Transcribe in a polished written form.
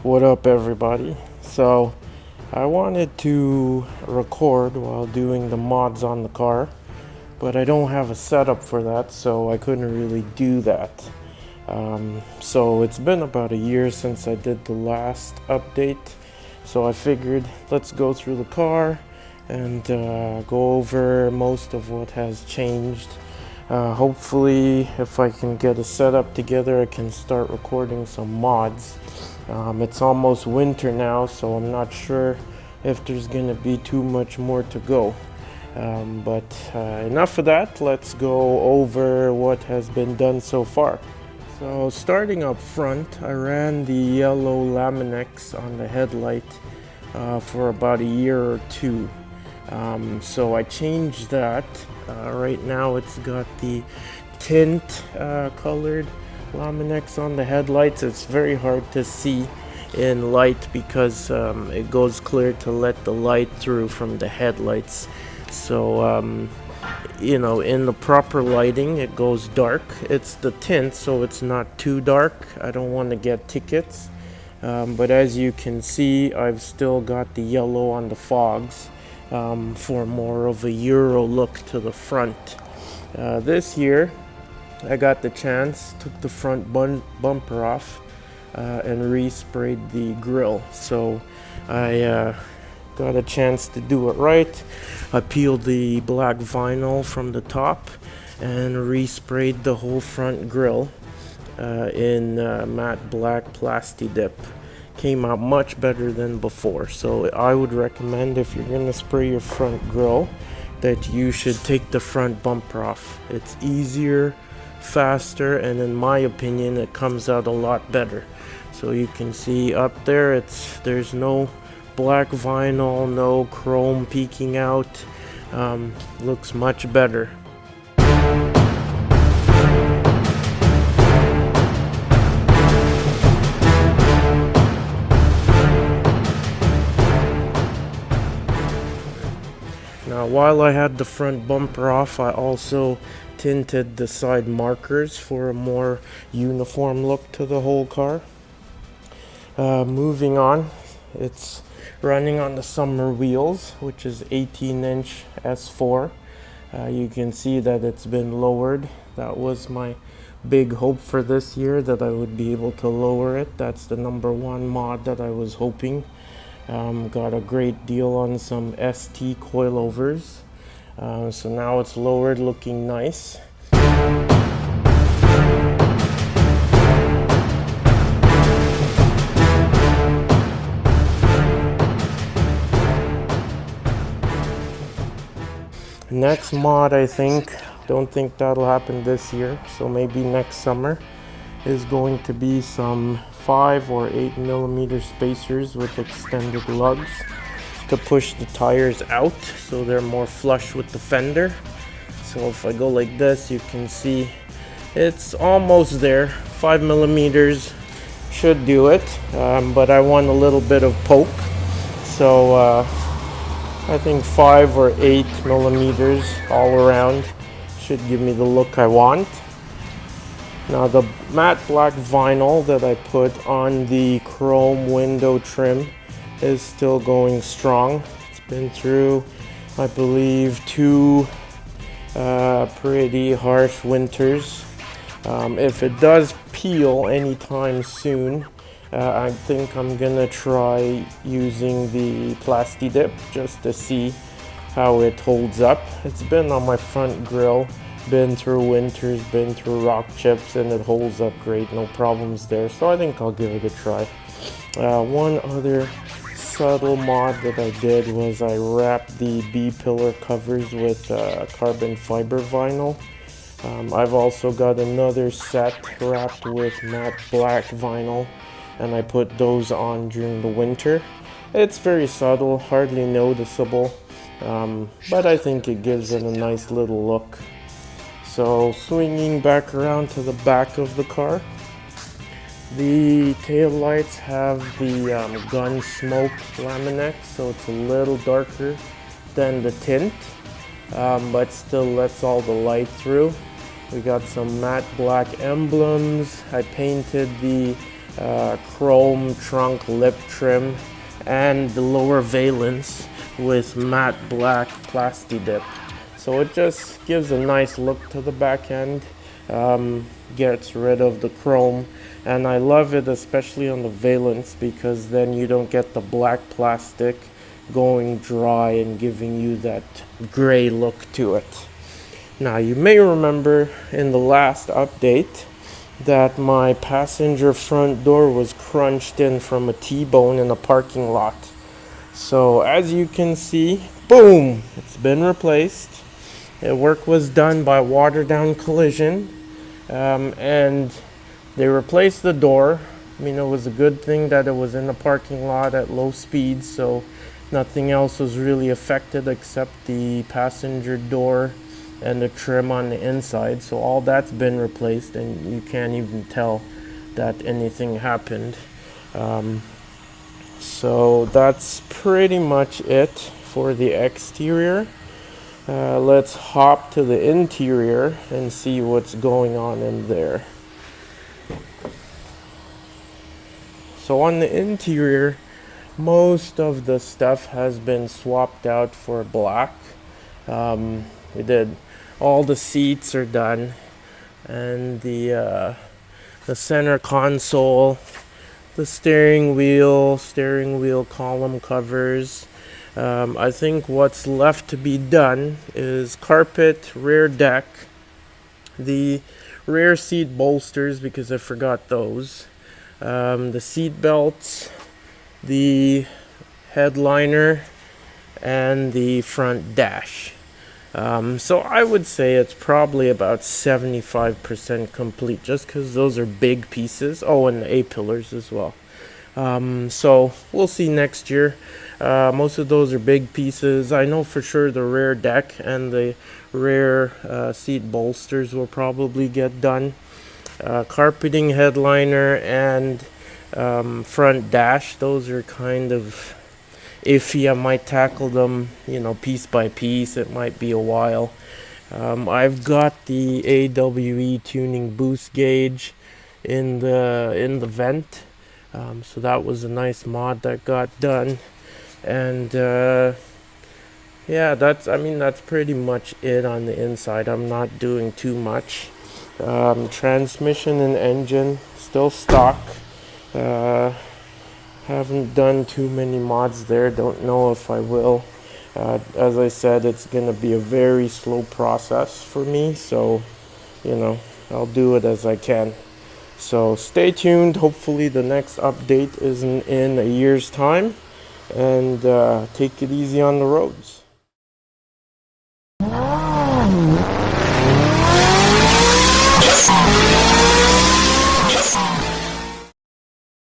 What up, everybody? So I wanted to record while doing the mods on the car, but I don't have a setup for that, so I couldn't really do that. So it's been about a year since I did the last update, so I figured let's go through the car and go over most of what has changed. Hopefully, if I can get a setup together, I can start recording some mods. It's almost winter now, so I'm not sure if there's gonna be too much more to go. But enough of that, let's go over what has been done so far. So starting up front, I ran the yellow Laminex on the headlight for about a year or two. So I changed that. Right now it's got the tint colored Laminex on the headlights. It's very hard to see in light because it goes clear to let the light through from the headlights. So in the proper lighting it goes dark. It's the tint, so it's not too dark. I don't want to get tickets, but as you can see, I've still got the yellow on the fogs for more of a Euro look to the front. This year I got the chance, took the front bumper off and resprayed the grille. So I got a chance to do it right. I peeled the black vinyl from the top and resprayed the whole front grille in matte black Plastidip. Came out much better than before, so I would recommend, if you're gonna spray your front grille, that you should take the front bumper off. It's easier, faster, and in my opinion it comes out a lot better. So you can see up there, there's no black vinyl, no chrome peeking out. Looks much better. Now, while I had the front bumper off, I also tinted the side markers for a more uniform look to the whole car. Moving on, it's running on the summer wheels, which is 18-inch S4. You can see that it's been lowered. That was my big hope for this year, that I would be able to lower it. That's the #1 mod that I was hoping. Got a great deal on some ST coilovers. So now it's lowered, looking nice. Next mod, don't think that'll happen this year, so maybe next summer, is going to be some 5 or 8 millimeter spacers with extended lugs to push the tires out so they're more flush with the fender. So if I go like this, you can see it's almost there. 5 millimeters should do it, but I want a little bit of poke, so I think 5 or 8 millimeters all around should give me the look I want. Now, the matte black vinyl that I put on the chrome window trim is still going strong. It's been through, I believe, 2 pretty harsh winters. If it does peel anytime soon, I think I'm gonna try using the Plastidip just to see how it holds up. It's been on my front grille, been through winters, been through rock chips, and it holds up great, no problems there. So I think I'll give it a try. One other subtle mod that I did was I wrapped the B-pillar covers with carbon fiber vinyl. I've also got another set wrapped with matte black vinyl, and I put those on during the winter. It's very subtle, hardly noticeable, but I think it gives it a nice little look. So swinging back around to the back of the car, the tail lights have the gun smoke Laminex, so it's a little darker than the tint, but still lets all the light through. We got some matte black emblems. I painted the chrome trunk lip trim and the lower valence with matte black Plastidip. So it just gives a nice look to the back end, gets rid of the chrome, and I love it especially on the valence because then you don't get the black plastic going dry and giving you that gray look to it. Now you may remember in the last update that my passenger front door was crunched in from a T-bone in a parking lot. So as you can see, boom, it's been replaced. The work was done by water down collision, and they replaced the door. I mean, it was a good thing that it was in the parking lot at low speed, so nothing else was really affected except the passenger door and the trim on the inside. So all that's been replaced, and you can't even tell that anything happened. So that's pretty much it for the exterior. Let's hop to the interior and see what's going on in there. So on the interior, most of the stuff has been swapped out for black. We did all the seats are done, and the center console, the steering wheel column covers. I think what's left to be done is carpet, rear deck, the rear seat bolsters because I forgot those, the seat belts, the headliner, and the front dash. So I would say it's probably about 75% complete just because those are big pieces. Oh, and the A-pillars as well. So we'll see next year. Most of those are big pieces. I know for sure the rear deck and the rear seat bolsters will probably get done. Carpeting, headliner, and front dash, those are kind of iffy. I might tackle them, piece by piece. It might be a while. I've got the AWE tuning boost gauge in the vent. So that was a nice mod that got done. And yeah, that's pretty much it on the inside. I'm not doing too much. Transmission and engine still stock. Haven't done too many mods there. Don't know if I will. As I said, it's gonna be a very slow process for me, so I'll do it as I can. So stay tuned. Hopefully the next update isn't in a year's time, and take it easy on the roads.